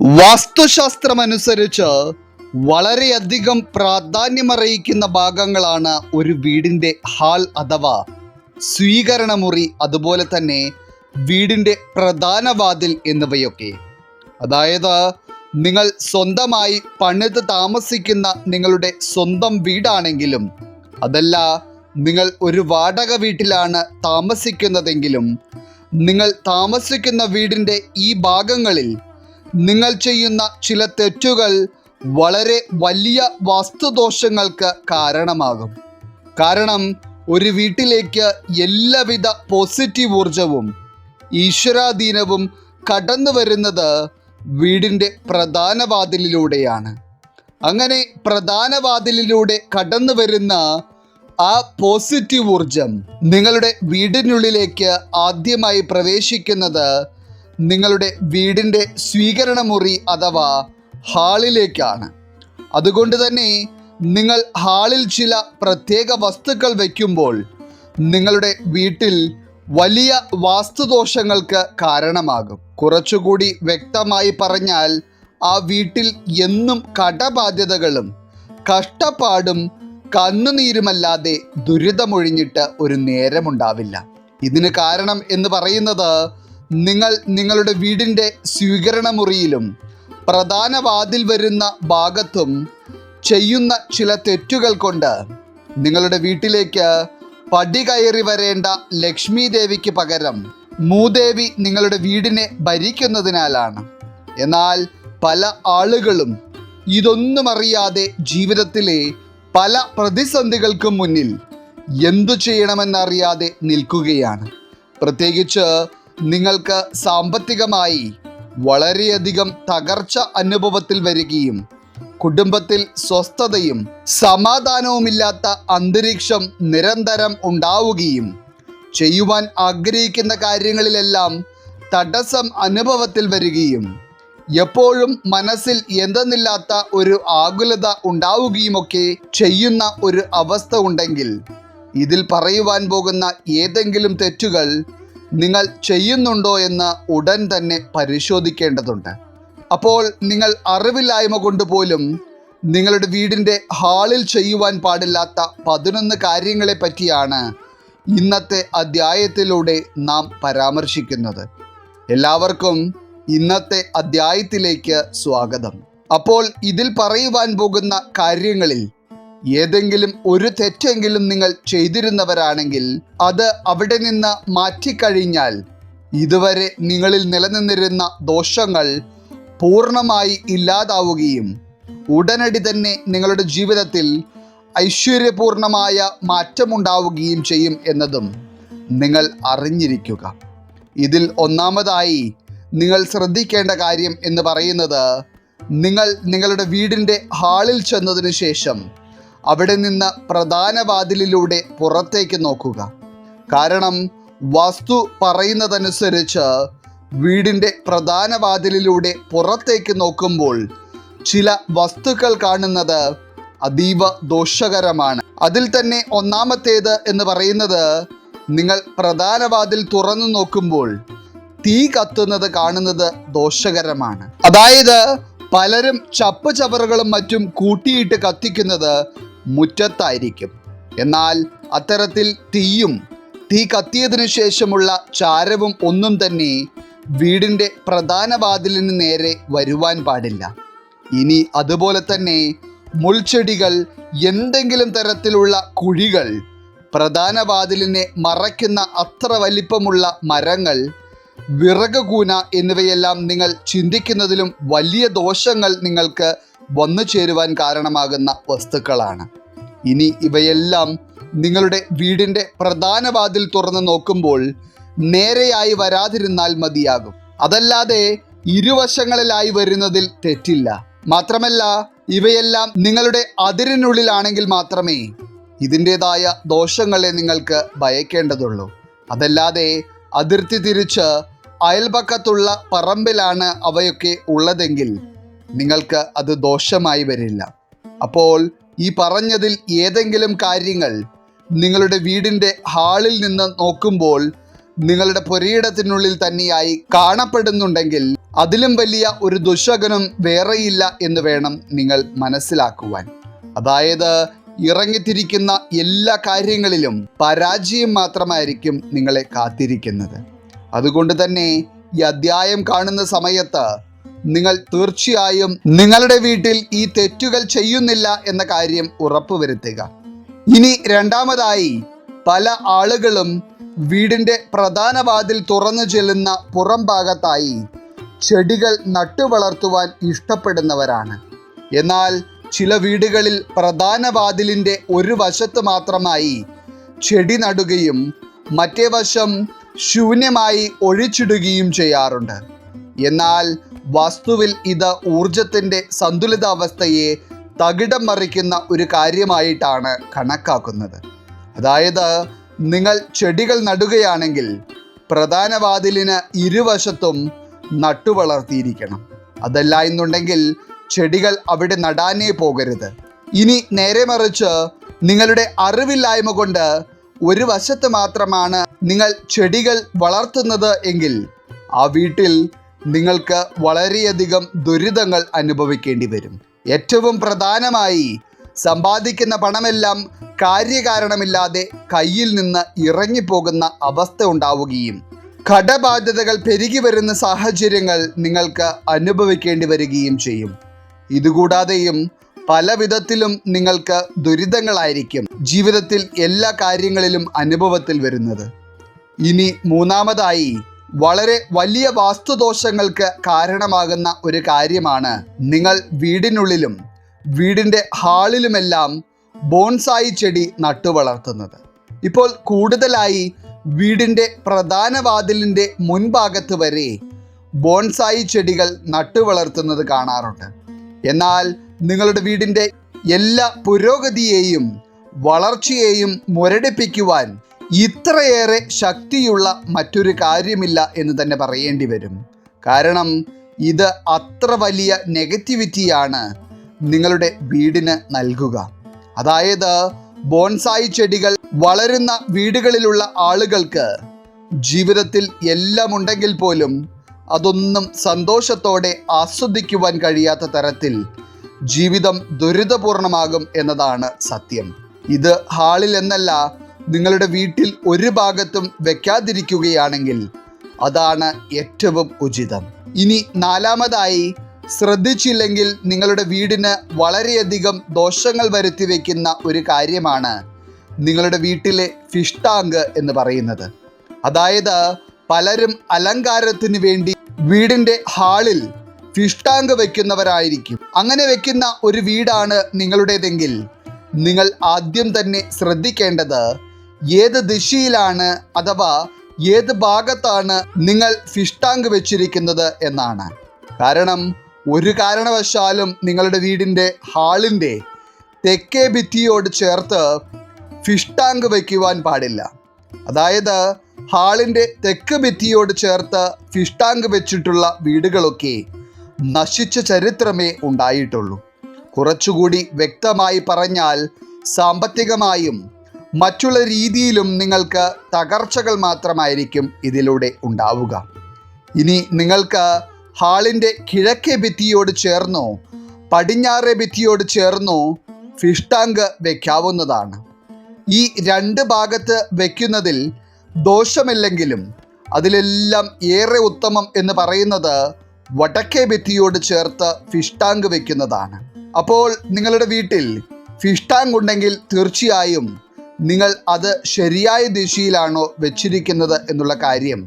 വാസ്തുശാസ്ത്രമനുസരിച്ച് വളരെയധികം പ്രാധാന്യമർഹിക്കുന്ന ഭാഗങ്ങളാണ് ഒരു വീടിൻ്റെ ഹാൾ അഥവാ സ്വീകരണമുറി, അതുപോലെ തന്നെ വീടിൻ്റെ പ്രധാന വാതിൽ എന്നിവയൊക്കെ. അതായത് നിങ്ങൾ സ്വന്തമായി പണിത് താമസിക്കുന്ന നിങ്ങളുടെ സ്വന്തം വീടാണെങ്കിലും, അതല്ല നിങ്ങൾ ഒരു വാടക വീട്ടിലാണ് താമസിക്കുന്നതെങ്കിലും, നിങ്ങൾ താമസിക്കുന്ന വീടിൻ്റെ ഈ ഭാഗങ്ങളിൽ നിങ്ങൾ ചെയ്യുന്ന ചില തെറ്റുകൾ വളരെ വലിയ വാസ്തുദോഷങ്ങൾക്ക് കാരണമാകും. കാരണം ഒരു വീട്ടിലേക്ക് എല്ലാവിധ പോസിറ്റീവ് ഊർജവും ഈശ്വരാധീനവും കടന്നു വരുന്നത് വീടിൻ്റെ പ്രധാന വാതിലിലൂടെയാണ്. അങ്ങനെ പ്രധാന വാതിലിലൂടെ കടന്നു വരുന്ന ആ പോസിറ്റീവ് ഊർജം നിങ്ങളുടെ വീടിനുള്ളിലേക്ക് ആദ്യമായി പ്രവേശിക്കുന്നത് നിങ്ങളുടെ വീടിൻ്റെ സ്വീകരണമുറി അഥവാ ഹാളിലേക്കാണ്. അതുകൊണ്ട് തന്നെ നിങ്ങൾ ഹാളിൽ ചില പ്രത്യേക വസ്തുക്കൾ വയ്ക്കുമ്പോൾ നിങ്ങളുടെ വീട്ടിൽ വലിയ വാസ്തുദോഷങ്ങൾക്ക് കാരണമാകും. കുറച്ചുകൂടി വ്യക്തമായി പറഞ്ഞാൽ, ആ വീട്ടിൽ എന്നും കടബാധ്യതകളും കഷ്ടപ്പാടും കണ്ണുനീരുമല്ലാതെ ദുരിതമൊഴിഞ്ഞിട്ട് ഒരു നേരമുണ്ടാവില്ല. ഇതിന് കാരണം എന്ന് പറയുന്നത്, നിങ്ങൾ നിങ്ങളുടെ വീടിൻ്റെ സ്വീകരണമുറിയിലും പ്രധാന വാതിൽ വരുന്ന ഭാഗത്തും ചെയ്യുന്ന ചില തെറ്റുകൾ കൊണ്ട് നിങ്ങളുടെ വീട്ടിലേക്ക് പടി കയറി വരേണ്ട ലക്ഷ്മി ദേവിക്ക് പകരം മൂദേവി നിങ്ങളുടെ വീടിനെ ഭരിക്കുന്നതിനാലാണ്. എന്നാൽ പല ആളുകളും ഇതൊന്നും അറിയാതെ ജീവിതത്തിലെ പല പ്രതിസന്ധികൾക്കും മുന്നിൽ എന്തു ചെയ്യണമെന്നറിയാതെ നിൽക്കുകയാണ്. പ്രത്യേകിച്ച് നിങ്ങൾക്ക് സാമ്പത്തികമായി വളരെയധികം തകർച്ച അനുഭവത്തിൽ വരികയും കുടുംബത്തിൽ സ്വസ്ഥതയും സമാധാനവുമില്ലാത്ത അന്തരീക്ഷം നിരന്തരം ഉണ്ടാവുകയും ചെയ്യുവാൻ ആഗ്രഹിക്കുന്ന കാര്യങ്ങളിലെല്ലാം തടസ്സം അനുഭവത്തിൽ വരികയും എപ്പോഴും മനസ്സിൽ എന്തെന്നില്ലാത്ത ഒരു ആകുലത ഉണ്ടാവുകയുമൊക്കെ ചെയ്യുന്ന ഒരു അവസ്ഥ ഉണ്ടെങ്കിൽ, ഇതിൽ പറയുവാൻ പോകുന്ന ഏതെങ്കിലും തെറ്റുകൾ നിങ്ങൾ ചെയ്യുന്നുണ്ടോ എന്ന് ഉടൻ തന്നെ പരിശോധിക്കേണ്ടതുണ്ട്. അപ്പോൾ നിങ്ങൾ അറിവില്ലായ്മ കൊണ്ട് പോലും നിങ്ങളുടെ വീടിൻ്റെ ഹാളിൽ ചെയ്യുവാൻ പാടില്ലാത്ത 11 കാര്യങ്ങളെ പറ്റിയാണ് ഇന്നത്തെ അധ്യായത്തിലൂടെ നാം പരാമർശിക്കുന്നത്. എല്ലാവർക്കും ഇന്നത്തെ അധ്യായത്തിലേക്ക് സ്വാഗതം. അപ്പോൾ ഇതിൽ പറയുവാൻ പോകുന്ന കാര്യങ്ങളിൽ ഏതെങ്കിലും ഒരു തെറ്റെങ്കിലും നിങ്ങൾ ചെയ്തിരുന്നവരാണെങ്കിൽ, അത് അവിടെ നിന്ന് മാറ്റിക്കഴിഞ്ഞാൽ ഇതുവരെ നിങ്ങളിൽ നിലനിന്നിരുന്ന ദോഷങ്ങൾ പൂർണ്ണമായി ഇല്ലാതാവുകയും ഉടനടി തന്നെ നിങ്ങളുടെ ജീവിതത്തിൽ ഐശ്വര്യപൂർണമായ മാറ്റമുണ്ടാവുകയും ചെയ്യും എന്നതും നിങ്ങൾ അറിഞ്ഞിരിക്കുക. ഇതിൽ ഒന്നാമതായി നിങ്ങൾ ശ്രദ്ധിക്കേണ്ട കാര്യം എന്ന് പറയുന്നത്, നിങ്ങൾ നിങ്ങളുടെ വീടിൻ്റെ ഹാളിൽ ചെന്നതിന് ശേഷം അവിടെ നിന്ന് പ്രധാന വാതിലിലൂടെ പുറത്തേക്ക് നോക്കുക. കാരണം വാസ്തു പറയുന്നതനുസരിച്ച് വീടിൻ്റെ പ്രധാന വാതിലിലൂടെ പുറത്തേക്ക് നോക്കുമ്പോൾ ചില വസ്തുക്കൾ കാണുന്നത് അതീവ ദോഷകരമാണ്. അതിൽ തന്നെ ഒന്നാമത്തേത് എന്ന് പറയുന്നത്, നിങ്ങൾ പ്രധാന വാതിൽ തുറന്നു നോക്കുമ്പോൾ തീ കത്തുന്നത് കാണുന്നത് ദോഷകരമാണ്. അതായത് പലരും ചപ്പ് ചവറുകളും മറ്റും കൂട്ടിയിട്ട് കത്തിക്കുന്നത് മുറ്റത്തായിരിക്കും. എന്നാൽ അത്തരത്തിൽ തീ കത്തിയതിനു ശേഷമുള്ള ചാരവും ഒന്നും തന്നെ വീടിൻ്റെ പ്രധാന വാതിലിന് നേരെ വരുവാൻ പാടില്ല. ഇനി അതുപോലെ തന്നെ മുൾച്ചെടികൾ, എന്തെങ്കിലും തരത്തിലുള്ള കുഴികൾ, പ്രധാന വാതിലിനെ മറയ്ക്കുന്ന അത്ര വലിപ്പമുള്ള മരങ്ങൾ, വിറക് കൂന എന്നിവയെല്ലാം നിങ്ങൾ ചിന്തിക്കുന്നതിലും വലിയ ദോഷങ്ങൾ നിങ്ങൾക്ക് വന്നു ചേരുവാൻ കാരണമാകുന്ന വസ്തുക്കളാണ്. ഇനി ഇവയെല്ലാം നിങ്ങളുടെ വീടിൻ്റെ പ്രധാന വാതിൽ തുറന്ന് നോക്കുമ്പോൾ നേരെയായി വരാതിരുന്നാൽ മതിയാകും. അതല്ലാതെ ഇരുവശങ്ങളിലായി വരുന്നതിൽ തെറ്റില്ല. മാത്രമല്ല, ഇവയെല്ലാം നിങ്ങളുടെ അതിരിനുള്ളിലാണെങ്കിൽ മാത്രമേ ഇതിൻ്റെതായ ദോഷങ്ങളെ നിങ്ങൾക്ക് ഭയക്കേണ്ടതുള്ളൂ. അതല്ലാതെ അതിർത്തി തിരിച്ച് അയൽപക്കത്തുള്ള പറമ്പിലാണ് അവയൊക്കെ ഉള്ളതെങ്കിൽ നിങ്ങൾക്ക് അത് ദോഷമായി വരില്ല. അപ്പോൾ ഈ പറഞ്ഞതിൽ ഏതെങ്കിലും കാര്യങ്ങൾ നിങ്ങളുടെ വീടിൻ്റെ ഹാളിൽ നിന്ന് നോക്കുമ്പോൾ നിങ്ങളുടെ പുരയിടത്തിനുള്ളിൽ തന്നെയായി കാണപ്പെടുന്നുണ്ടെങ്കിൽ അതിലും വലിയ ഒരു ദുശകനം വേറെയില്ല എന്ന് വേണം നിങ്ങൾ മനസ്സിലാക്കുവാൻ. അതായത് ഇറങ്ങിത്തിരിക്കുന്ന എല്ലാ കാര്യങ്ങളിലും പരാജയം മാത്രമായിരിക്കും നിങ്ങളെ കാത്തിരിക്കുന്നത്. അതുകൊണ്ട് തന്നെ ഈ അധ്യായം കാണുന്ന സമയത്ത് നിങ്ങൾ തീർച്ചയായും നിങ്ങളുടെ വീട്ടിൽ ഈ തെറ്റുകൾ ചെയ്യുന്നില്ല എന്ന കാര്യം ഉറപ്പുവരുത്തുക. ഇനി രണ്ടാമതായി, പല ആളുകളും വീടിൻ്റെ പ്രധാന വാതിൽ തുറന്നു ചെല്ലുന്ന പുറം ഭാഗത്തായി ചെടികൾ നട്ടുവളർത്തുവാൻ ഇഷ്ടപ്പെടുന്നവരാണ്. എന്നാൽ ചില വീടുകളിൽ പ്രധാന വാതിലിൻ്റെ ഒരു വശത്ത് മാത്രമായി ചെടി നടുകയും മറ്റേ വശം ശൂന്യമായി ഒഴിച്ചിടുകയും ചെയ്യാറുണ്ട്. എന്നാൽ വാസ്തുവിൽ ഇത് ഊർജത്തിൻ്റെ സന്തുലിതാവസ്ഥയെ തകിടം മറിക്കുന്ന ഒരു കാര്യമായിട്ടാണ് കണക്കാക്കുന്നത്. അതായത് നിങ്ങൾ ചെടികൾ നടുകയാണെങ്കിൽ പ്രധാന വാതിലിന് ഇരുവശത്തും നട്ടുവളർത്തിയിരിക്കണം. അതല്ല എന്നുണ്ടെങ്കിൽ ചെടികൾ അവിടെ നടാനേ പോകരുത്. ഇനി നേരെ മറിച്ച് നിങ്ങളുടെ അറിവില്ലായ്മ കൊണ്ട് ഒരു വശത്ത് മാത്രമാണ് നിങ്ങൾ ചെടികൾ വളർത്തുന്നത് എങ്കിൽ ആ വീട്ടിൽ നിങ്ങൾക്ക് വളരെയധികം ദുരിതങ്ങൾ അനുഭവിക്കേണ്ടി വരും. ഏറ്റവും പ്രധാനമായി, സമ്പാദിക്കുന്ന പണമെല്ലാം കാര്യകാരണമില്ലാതെ കയ്യിൽ നിന്ന് ഇറങ്ങിപ്പോകുന്ന അവസ്ഥ ഉണ്ടാവുകയും കടബാധ്യതകൾ പെരുകി വരുന്ന സാഹചര്യങ്ങൾ നിങ്ങൾക്ക് അനുഭവിക്കേണ്ടി വരികയും ചെയ്യും. ഇതുകൂടാതെയും പല വിധത്തിലും നിങ്ങൾക്ക് ദുരിതങ്ങളായിരിക്കും ജീവിതത്തിൽ എല്ലാ കാര്യങ്ങളിലും അനുഭവത്തിൽ വരുന്നത്. ഇനി മൂന്നാമതായി, വളരെ വലിയ വാസ്തുദോഷങ്ങൾക്ക് കാരണമാകുന്ന ഒരു കാര്യമാണ് നിങ്ങൾ വീടിനുള്ളിലും വീടിൻ്റെ ഹാളിലുമെല്ലാം ബോൺസായി ചെടി നട്ടുവളർത്തുന്നത്. ഇപ്പോൾ കൂടുതലായി വീടിൻ്റെ പ്രധാന വാതിലിൻ്റെ മുൻഭാഗത്ത് വരെ ബോൺസായി ചെടികൾ നട്ടുവളർത്തുന്നത് കാണാറുണ്ട്. എന്നാൽ നിങ്ങളുടെ വീടിൻ്റെ എല്ലാ പുരോഗതിയെയും വളർച്ചയെയും മുരടിപ്പിക്കുവാൻ ഇത്രയേറെ ശക്തിയുള്ള മറ്റൊരു കാര്യമില്ല എന്ന് തന്നെ പറയേണ്ടി വരും. കാരണം ഇത് അത്ര വലിയ നെഗറ്റിവിറ്റിയാണ് നിങ്ങളുടെ വീടിന് നൽകുക. അതായത് ബോൺസായി ചെടികൾ വളരുന്ന വീടുകളിലുള്ള ആളുകൾക്ക് ജീവിതത്തിൽ എല്ലാം ഉണ്ടെങ്കിൽ പോലും അതൊന്നും സന്തോഷത്തോടെ ആസ്വദിക്കുവാൻ കഴിയാത്ത തരത്തിൽ ജീവിതം ദുരിതപൂർണമാകും എന്നതാണ് സത്യം. ഇത് ഹാളിൽ എന്നല്ല, നിങ്ങളുടെ വീട്ടിൽ ഒരു ഭാഗത്തും വെക്കാതിരിക്കുകയാണെങ്കിൽ അതാണ് ഏറ്റവും ഉചിതം. ഇനി നാലാമതായി, ശ്രദ്ധിച്ചില്ലെങ്കിൽ നിങ്ങളുടെ വീടിന് വളരെയധികം ദോഷങ്ങൾ വരുത്തി വയ്ക്കുന്ന ഒരു കാര്യമാണ് നിങ്ങളുടെ വീട്ടിലെ ഫിഷ് ടാങ്ക് എന്ന് പറയുന്നത്. അതായത് പലരും അലങ്കാരത്തിന് വേണ്ടി വീടിൻ്റെ ഹാളിൽ ഫിഷ് ടാങ്ക് വെക്കുന്നവരായിരിക്കും. അങ്ങനെ വെക്കുന്ന ഒരു വീടാണ് നിങ്ങളുടേതെങ്കിൽ നിങ്ങൾ ആദ്യം തന്നെ ശ്രദ്ധിക്കേണ്ടത് ഏത് ദിശയിലാണ് അഥവാ ഏത് ഭാഗത്താണ് നിങ്ങൾ ഫിഷ് ടാങ്ക് വെച്ചിരിക്കുന്നത് എന്നാണ്. കാരണം ഒരു കാരണവശാലും നിങ്ങളുടെ വീടിൻ്റെ ഹാളിൻ്റെ തെക്കേ ഭിത്തിയോട് ചേർത്ത് ഫിഷ് ടാങ്ക് വയ്ക്കുവാൻ പാടില്ല. അതായത് ഹാളിൻ്റെ തെക്ക് ഭിത്തിയോട് ചേർത്ത് ഫിഷ് ടാങ്ക് വെച്ചിട്ടുള്ള വീടുകളൊക്കെ നശിച്ച ചരിത്രമേ ഉണ്ടായിട്ടുള്ളൂ. കുറച്ചുകൂടി വ്യക്തമായി പറഞ്ഞാൽ സാമ്പത്തികമായും മറ്റുള്ള രീതിയിലും നിങ്ങൾക്ക് തകർച്ചകൾ മാത്രമായിരിക്കും ഇതിലൂടെ ഉണ്ടാവുക. ഇനി നിങ്ങൾക്ക് ഹാളിൻ്റെ കിഴക്കേ ഭിത്തിയോട് ചേർന്നോ പടിഞ്ഞാറേ ഭിത്തിയോട് ചേർന്നോ ഫിഷ് ടാങ്ക് വയ്ക്കാവുന്നതാണ്. ഈ രണ്ട് ഭാഗത്ത് വയ്ക്കുന്നതിൽ ദോഷമില്ലെങ്കിലും അതിലെല്ലാം ഏറെ ഉത്തമം എന്ന് പറയുന്നത് വടക്കേ ഭിത്തിയോട് ചേർത്ത് ഫിഷ് ടാങ്ക് വയ്ക്കുന്നതാണ്. അപ്പോൾ നിങ്ങളുടെ വീട്ടിൽ ഫിഷ് ടാങ്ക് ഉണ്ടെങ്കിൽ തീർച്ചയായും നിങ്ങൾ അത് ശരിയായ ദിശയിലാണോ വെച്ചിരിക്കുന്നത് എന്നുള്ള കാര്യം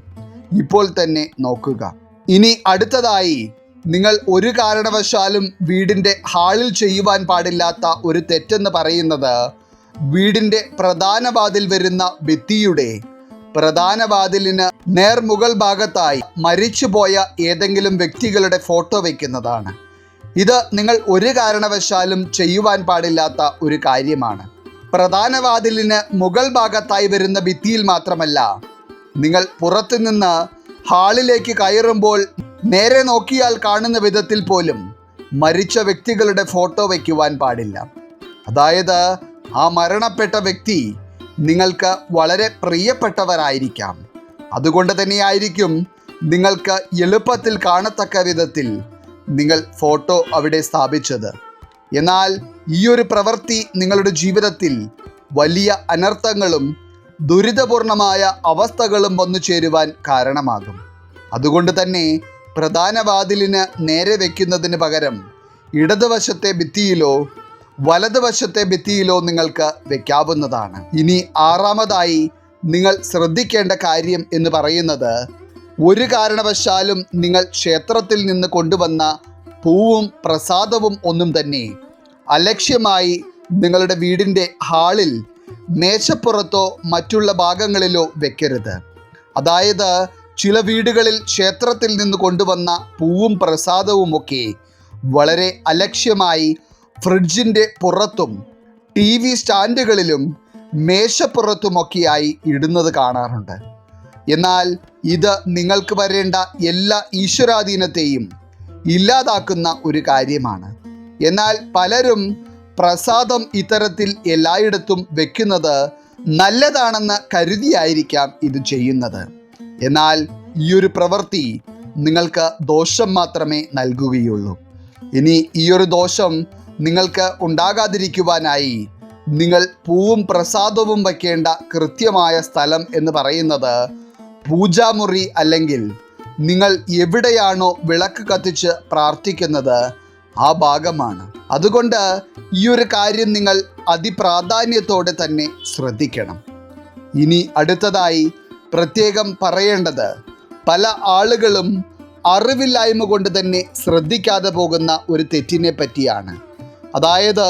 ഇപ്പോൾ തന്നെ നോക്കുക. ഇനി അടുത്തതായി, നിങ്ങൾ ഒരു കാരണവശാലും വീടിൻ്റെ ഹാളിൽ ചെയ്യുവാൻ പാടില്ലാത്ത ഒരു തെറ്റെന്ന് പറയുന്നത് വീടിൻ്റെ പ്രധാന വാതിൽ വരുന്ന ഭിത്തിയുടെ പ്രധാന വാതിലിന് നേർമുകൾ ഭാഗത്തായി മരിച്ചുപോയ ഏതെങ്കിലും വ്യക്തികളുടെ ഫോട്ടോ വയ്ക്കുന്നതാണ്. ഇത് നിങ്ങൾ ഒരു കാരണവശാലും ചെയ്യുവാൻ പാടില്ലാത്ത ഒരു കാര്യമാണ്. പ്രധാന വാതിലിന് മുകൾ ഭാഗത്തായി വരുന്ന ഭിത്തിയിൽ മാത്രമല്ല, നിങ്ങൾ പുറത്തുനിന്ന് ഹാളിലേക്ക് കയറുമ്പോൾ നേരെ നോക്കിയാൽ കാണുന്ന വിധത്തിൽ പോലും മരിച്ച വ്യക്തികളുടെ ഫോട്ടോ വയ്ക്കുവാൻ പാടില്ല. അതായത് ആ മരണപ്പെട്ട വ്യക്തി നിങ്ങൾക്ക് വളരെ പ്രിയപ്പെട്ടവരായിരിക്കാം. അതുകൊണ്ട് തന്നെയായിരിക്കും നിങ്ങൾക്ക് എളുപ്പത്തിൽ കാണത്തക്ക വിധത്തിൽ നിങ്ങൾ ഫോട്ടോ അവിടെ സ്ഥാപിച്ചത്. എന്നാൽ ഈ ഒരു പ്രവൃത്തി നിങ്ങളുടെ ജീവിതത്തിൽ വലിയ അനർത്ഥങ്ങളും ദുരിതപൂർണമായ അവസ്ഥകളും വന്നു ചേരുവാൻ കാരണമാകും. അതുകൊണ്ട് തന്നെ പ്രധാന വാതിലിന് നേരെ വയ്ക്കുന്നതിന് പകരം ഇടതുവശത്തെ ഭിത്തിയിലോ വലതുവശത്തെ ഭിത്തിയിലോ നിങ്ങൾക്ക് വെക്കാവുന്നതാണ്. ഇനി ആറാമതായി നിങ്ങൾ ശ്രദ്ധിക്കേണ്ട കാര്യം എന്ന് പറയുന്നത്, ഒരു കാരണവശാലും നിങ്ങൾ ക്ഷേത്രത്തിൽ നിന്ന് കൊണ്ടുവന്ന പൂവും പ്രസാദവും ഒന്നും തന്നെ അലക്ഷ്യമായി നിങ്ങളുടെ വീടിൻ്റെ ഹാളിൽ മേശപ്പുറത്തോ മറ്റുള്ള ഭാഗങ്ങളിലോ വെക്കരുത്. അതായത് ചില വീടുകളിൽ ക്ഷേത്രത്തിൽ നിന്ന് കൊണ്ടുവന്ന പൂവും പ്രസാദവുമൊക്കെ വളരെ അലക്ഷ്യമായി ഫ്രിഡ്ജിൻ്റെ പുറത്തും TV സ്റ്റാൻഡുകളിലും മേശപ്പുറത്തുമൊക്കെയായി ഇടുന്നത് കാണാറുണ്ട്. എന്നാൽ ഇത് നിങ്ങൾക്ക് വരേണ്ട എല്ലാ ഈശ്വരാധീനത്തെയും ഇല്ലാതാക്കുന്ന ഒരു കാര്യമാണ്. എന്നാൽ പലരും പ്രസാദം ഇത്തരത്തിൽ എല്ലായിടത്തും വെക്കുന്നത് നല്ലതാണെന്ന് കരുതിയായിരിക്കാം ഇത് ചെയ്യുന്നത്. എന്നാൽ ഈ ഒരു പ്രവൃത്തി നിങ്ങൾക്ക് ദോഷം മാത്രമേ നൽകുകയുള്ളൂ. ഇനി ഈ ഒരു ദോഷം നിങ്ങൾക്ക് ഉണ്ടാകാതിരിക്കുവാനായി നിങ്ങൾ പൂവും പ്രസാദവും വയ്ക്കേണ്ട കൃത്യമായ സ്ഥലം എന്ന് പറയുന്നത് പൂജാമുറി, അല്ലെങ്കിൽ നിങ്ങൾ എവിടെയാണോ വിളക്ക് കത്തിച്ച് പ്രാർത്ഥിക്കുന്നത് ആ ഭാഗമാണ്. അതുകൊണ്ട് ഈ ഒരു കാര്യം നിങ്ങൾ അതിപ്രാധാന്യത്തോടെ തന്നെ ശ്രദ്ധിക്കണം. ഇനി അടുത്തതായി പ്രത്യേകം പറയേണ്ടത്, പല ആളുകളും അറിവില്ലായ്മ കൊണ്ട് തന്നെ ശ്രദ്ധിക്കാതെ പോകുന്ന ഒരു തെറ്റിനെ പറ്റിയാണ്. അതായത്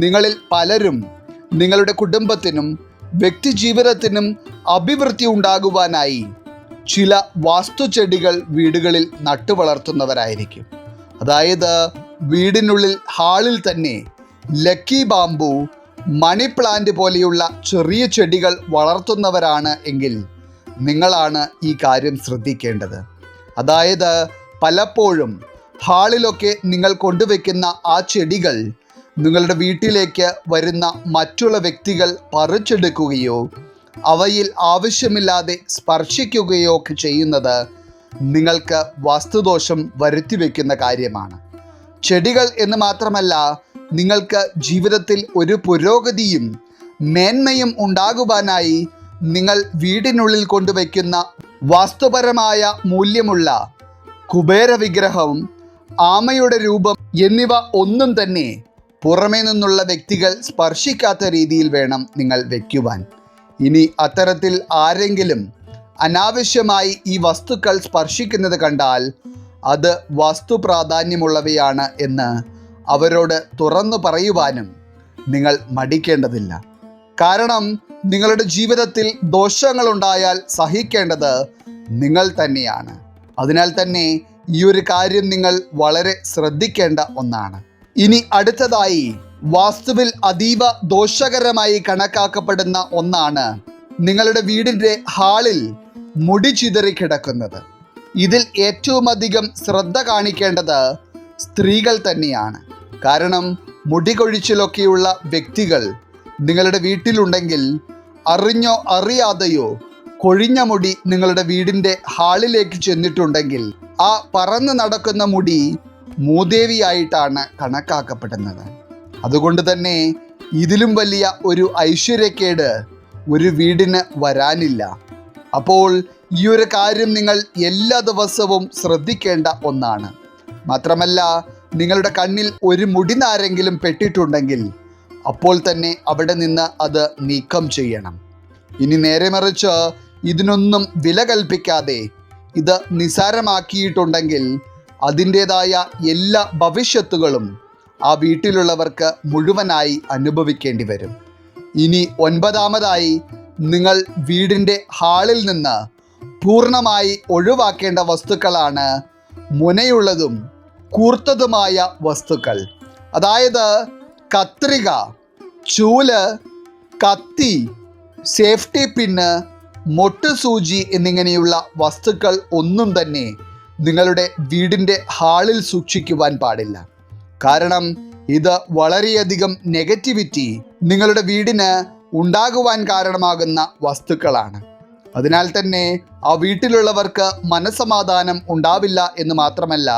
നിങ്ങളിൽ പലരും നിങ്ങളുടെ കുടുംബത്തിനും വ്യക്തിജീവിതത്തിനും അഭിവൃദ്ധി ഉണ്ടാകുവാനായി ചില വാസ്തുചെടികൾ വീടുകളിൽ നട്ടുവളർത്തുന്നവരായിരിക്കും. അതായത് വീടിനുള്ളിൽ ഹാളിൽ തന്നെ ലക്കി ബാംബു, മണി പ്ലാന്റ് പോലെയുള്ള ചെറിയ ചെടികൾ വളർത്തുന്നവരാണ് എങ്കിൽ നിങ്ങളാണ് ഈ കാര്യം ശ്രദ്ധിക്കേണ്ടത്. അതായത് പലപ്പോഴും ഹാളിലൊക്കെ നിങ്ങൾ കൊണ്ടുവയ്ക്കുന്ന ആ ചെടികൾ നിങ്ങളുടെ വീട്ടിലേക്ക് വരുന്ന മറ്റുള്ള വ്യക്തികൾ പറിച്ചെടുക്കുകയോ അവയിൽ ആവശ്യമില്ലാതെ സ്പർശിക്കുകയോ ഒക്കെ ചെയ്യുന്നത് നിങ്ങൾക്ക് വാസ്തുദോഷം വരുത്തിവെക്കുന്ന കാര്യമാണ്. ചെടികൾ എന്ന് മാത്രമല്ല, നിങ്ങൾക്ക് ജീവിതത്തിൽ ഒരു പുരോഗതിയും മേന്മയും ഉണ്ടാകുവാനായി നിങ്ങൾ വീടിനുള്ളിൽ കൊണ്ടുവയ്ക്കുന്ന വാസ്തുപരമായ മൂല്യമുള്ള കുബേര വിഗ്രഹം, ആമയുടെ രൂപം എന്നിവ ഒന്നും തന്നെ പുറമേ നിന്നുള്ള വ്യക്തികൾ സ്പർശിക്കാത്ത രീതിയിൽ വേണം നിങ്ങൾ വയ്ക്കുവാൻ. ഇനി അത്തരത്തിൽ ആരെങ്കിലും അനാവശ്യമായി ഈ വസ്തുക്കൾ സ്പർശിക്കുന്നത് കണ്ടാൽ അത് വാസ്തു പ്രാധാന്യമുള്ളവയാണ് എന്ന് അവരോട് തുറന്നു പറയുവാനും നിങ്ങൾ മടിക്കേണ്ടതില്ല. കാരണം നിങ്ങളുടെ ജീവിതത്തിൽ ദോഷങ്ങളുണ്ടായാൽ സഹിക്കേണ്ടത് നിങ്ങൾ തന്നെയാണ്. അതിനാൽ തന്നെ ഈ ഒരു കാര്യം നിങ്ങൾ വളരെ ശ്രദ്ധിക്കേണ്ട ഒന്നാണ്. ഇനി അടുത്തതായി വാസ്തുവിൽ അതീവ ദോഷകരമായി കണക്കാക്കപ്പെടുന്ന ഒന്നാണ് നിങ്ങളുടെ വീടിൻ്റെ ഹാളിൽ മുടി ചിതറി കിടക്കുന്നത്. ഇതിൽ ഏറ്റവും അധികം ശ്രദ്ധ കാണിക്കേണ്ടത് സ്ത്രീകൾ തന്നെയാണ്. കാരണം മുടി കൊഴിച്ചിലൊക്കെയുള്ള വ്യക്തികൾ നിങ്ങളുടെ വീട്ടിലുണ്ടെങ്കിൽ അറിഞ്ഞോ അറിയാതെയോ കൊഴിഞ്ഞ മുടി നിങ്ങളുടെ വീടിൻ്റെ ഹാളിലേക്ക് ചെന്നിട്ടുണ്ടെങ്കിൽ ആ പറന്ന് നടക്കുന്ന മുടി മൂദേവിയായിട്ടാണ് കണക്കാക്കപ്പെടുന്നത്. അതുകൊണ്ട് തന്നെ ഇതിലും വലിയ ഒരു ഐശ്വര്യക്കേട് ഒരു വീടിന് വരാനില്ല. അപ്പോൾ ഈ ഒരു കാര്യം നിങ്ങൾ എല്ലാ ദിവസവും ശ്രദ്ധിക്കേണ്ട ഒന്നാണ്. മാത്രമല്ല, നിങ്ങളുടെ കണ്ണിൽ ഒരു മുടിനാരെങ്കിലും പെട്ടിട്ടുണ്ടെങ്കിൽ അപ്പോൾ തന്നെ അവിടെ നിന്ന് അത് നീക്കം ചെയ്യണം. ഇനി നേരെ മറിച്ച് ഇതിനൊന്നും വില കൽപ്പിക്കാതെ ഇത് നിസാരമാക്കിയിട്ടുണ്ടെങ്കിൽ അതിൻ്റേതായ എല്ലാ ഭവിഷ്യത്തുകളും ആ വീട്ടിലുള്ളവർക്ക് മുഴുവനായി അനുഭവിക്കേണ്ടി വരും. ഇനി ഒൻപതാമതായി നിങ്ങൾ വീടിൻ്റെ ഹാളിൽ നിന്ന് പൂർണ്ണമായി ഒഴിവാക്കേണ്ട വസ്തുക്കളാണ് മുനയുള്ളതും കൂർത്തതുമായ വസ്തുക്കൾ. അതായത് കത്രിക, ചൂല്, കത്തി, സേഫ്റ്റി പിന്ന്, മൊട്ടുസൂചി എന്നിങ്ങനെയുള്ള വസ്തുക്കൾ ഒന്നും തന്നെ നിങ്ങളുടെ വീടിൻ്റെ ഹാളിൽ സൂക്ഷിക്കുവാൻ പാടില്ല. കാരണം ഇത് വളരെയധികം നെഗറ്റിവിറ്റി നിങ്ങളുടെ വീടിന് ഉണ്ടാകുവാൻ കാരണമാകുന്ന വസ്തുക്കളാണ്. അതിനാൽ തന്നെ ആ വീട്ടിലുള്ളവർക്ക് മനസ്സമാധാനം ഉണ്ടാവില്ല എന്ന് മാത്രമല്ല,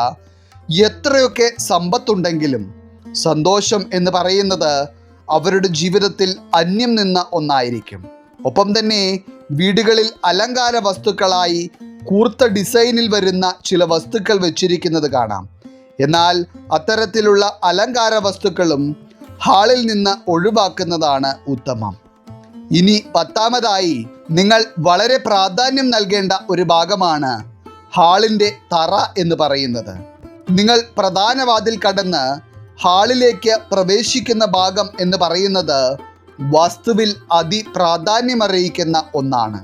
എത്രയൊക്കെ സമ്പത്തുണ്ടെങ്കിലും സന്തോഷം എന്ന് പറയുന്നത് അവരുടെ ജീവിതത്തിൽ അന്യം നിന്ന ഒന്നായിരിക്കും. ഒപ്പം തന്നെ വീടുകളിൽ അലങ്കാര വസ്തുക്കളായി കൂർത്ത ഡിസൈനിൽ വരുന്ന ചില വസ്തുക്കൾ വെച്ചിരിക്കുന്നത് കാണാം. എന്നാൽ അത്തരത്തിലുള്ള അലങ്കാര വസ്തുക്കളും ഹാളിൽ നിന്ന് ഒഴിവാക്കുന്നതാണ് ഉത്തമം. ഇനി 10ാമതായി നിങ്ങൾ വളരെ പ്രാധാന്യം നൽകേണ്ട ഒരു ഭാഗമാണ് ഹാളിൻ്റെ തറ എന്ന് പറയുന്നത്. നിങ്ങൾ പ്രധാന വാതിൽ കടന്ന് ഹാളിലേക്ക് പ്രവേശിക്കുന്ന ഭാഗം എന്ന് പറയുന്നത് വാസ്തുവിൽ അതിപ്രാധാന്യമറിയിക്കുന്ന ഒന്നാണ്.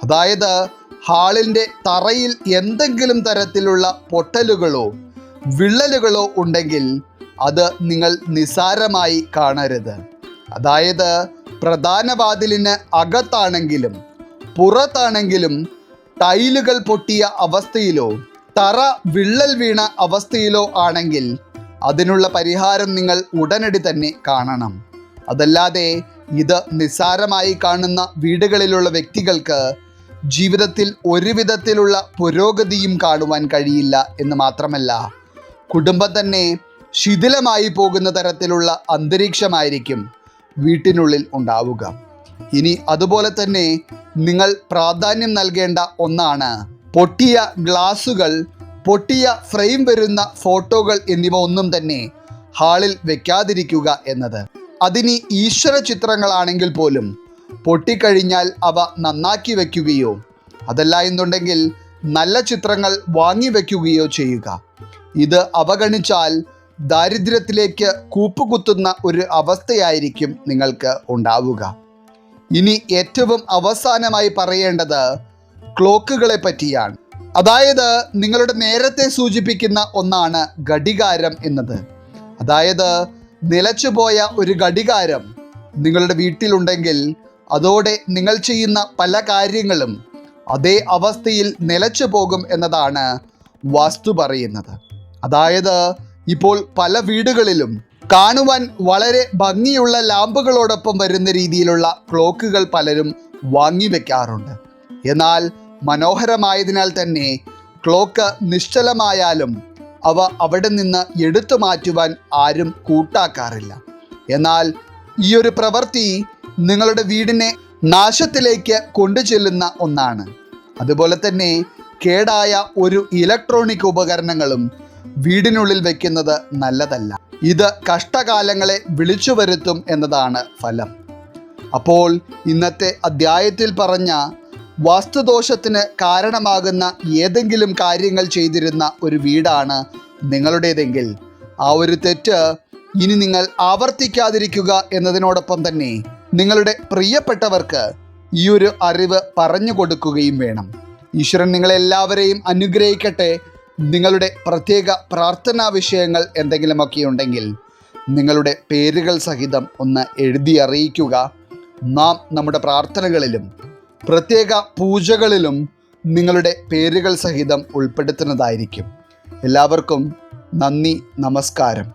അതായത് ഹാളിൻ്റെ തറയിൽ എന്തെങ്കിലും തരത്തിലുള്ള പൊട്ടലുകളോ വിള്ളലുകളോ ഉണ്ടെങ്കിൽ അത് നിങ്ങൾ നിസ്സാരമായി കാണരുത്. അതായത് പ്രധാന വാതിലിന് അകത്താണെങ്കിലും പുറത്താണെങ്കിലും ടൈലുകൾ പൊട്ടിയ അവസ്ഥയിലോ തറ വിള്ളൽ വീണ അവസ്ഥയിലോ ആണെങ്കിൽ അതിനുള്ള പരിഹാരം നിങ്ങൾ ഉടനടി തന്നെ കാണണം. അതല്ലാതെ ഇത് നിസ്സാരമായി കാണുന്ന വീടുകളിലുള്ള വ്യക്തികൾക്ക് ജീവിതത്തിൽ ഒരു വിധത്തിലുള്ള പുരോഗതിയും കാണുവാൻ കഴിയില്ല എന്ന് മാത്രമല്ല, കുടുംബം തന്നെ ശിഥിലമായി പോകുന്ന തരത്തിലുള്ള അന്തരീക്ഷമായിരിക്കും വീട്ടിനുള്ളിൽ ഉണ്ടാവുക. ഇനി അതുപോലെ തന്നെ നിങ്ങൾ പ്രാധാന്യം നൽകേണ്ട ഒന്നാണ് പൊട്ടിയ ഗ്ലാസുകൾ, പൊട്ടിയ ഫ്രെയിം വരുന്ന ഫോട്ടോകൾ എന്നിവ ഒന്നും തന്നെ ഹാളിൽ വെക്കാതിരിക്കുക എന്നത്. അതിനി ഈശ്വര ചിത്രങ്ങളാണെങ്കിൽ പോലും പൊട്ടിക്കഴിഞ്ഞാൽ അവ നന്നാക്കി വയ്ക്കുകയോ അതല്ല എന്നുണ്ടെങ്കിൽ നല്ല ചിത്രങ്ങൾ വാങ്ങി വയ്ക്കുകയോ ചെയ്യുക. ഇത് അവഗണിച്ചാൽ ദാരിദ്ര്യത്തിലേക്ക് കൂപ്പുകുത്തുന്ന ഒരു അവസ്ഥയായിരിക്കും നിങ്ങൾക്ക് ഉണ്ടാവുക. ഇനി ഏറ്റവും അവസാനമായി പറയേണ്ടത് ക്ലോക്കുകളെ പറ്റിയാണ്. അതായത് നിങ്ങളുടെ നേരത്തെ സൂചിപ്പിക്കുന്ന ഒന്നാണ് ഘടികാരം എന്നത്. അതായത് നിലച്ചുപോയ ഒരു ഘടികാരം നിങ്ങളുടെ വീട്ടിലുണ്ടെങ്കിൽ അതോടെ നിങ്ങൾ ചെയ്യുന്ന പല കാര്യങ്ങളും അതേ അവസ്ഥയിൽ നിലച്ചു പോകും എന്നതാണ് വാസ്തു പറയുന്നത്. അതായത് ഇപ്പോൾ പല വീടുകളിലും കാണുവാൻ വളരെ ഭംഗിയുള്ള ലാമ്പുകളോടൊപ്പം വരുന്ന രീതിയിലുള്ള ക്ലോക്കുകൾ പലരും വാങ്ങി വെക്കാറുണ്ട്. എന്നാൽ മനോഹരമായതിനാൽ തന്നെ ക്ലോക്ക് നിശ്ചലമായാലും അവ അവിടെ നിന്ന് എടുത്തു മാറ്റുവാൻ ആരും കൂട്ടാക്കാറില്ല. എന്നാൽ ഈ ഒരു പ്രവൃത്തി നിങ്ങളുടെ വീടിനെ നാശത്തിലേക്ക് കൊണ്ടുചെല്ലുന്ന ഒന്നാണ്. അതുപോലെ തന്നെ കേടായ ഒരു ഇലക്ട്രോണിക് ഉപകരണങ്ങളും വീടിനുള്ളിൽ വെക്കുന്നത് നല്ലതല്ല. ഇത് കഷ്ടകാലങ്ങളെ വിളിച്ചു വരുത്തും എന്നതാണ് ഫലം. അപ്പോൾ ഇന്നത്തെ അധ്യായത്തിൽ പറഞ്ഞ വാസ്തുദോഷത്തിന് കാരണമാകുന്ന ഏതെങ്കിലും കാര്യങ്ങൾ ചെയ്തിരുന്ന ഒരു വീടാണ് നിങ്ങളുടേതെങ്കിൽ ആ ഒരു തെറ്റ് ഇനി നിങ്ങൾ ആവർത്തിക്കാതിരിക്കുക എന്നതിനോടൊപ്പം തന്നെ നിങ്ങളുടെ പ്രിയപ്പെട്ടവർക്ക് ഈ ഒരു അറിവ് പറഞ്ഞു കൊടുക്കുകയും വേണം. ഈശ്വരൻ നിങ്ങളെല്ലാവരെയും അനുഗ്രഹിക്കട്ടെ. നിങ്ങളുടെ പ്രത്യേക പ്രാർത്ഥനാ വിഷയങ്ങൾ എന്തെങ്കിലുമൊക്കെ ഉണ്ടെങ്കിൽ നിങ്ങളുടെ പേരുകൾ സഹിതം ഒന്ന് എഴുതി അറിയിക്കുക. നാം നമ്മുടെ പ്രാർത്ഥനകളിലും പ്രത്യേക പൂജകളിലും നിങ്ങളുടെ പേരുകൾ സഹിതം ഉൾപ്പെടുത്തുന്നതായിരിക്കും. എല്ലാവർക്കും നന്ദി, നമസ്കാരം.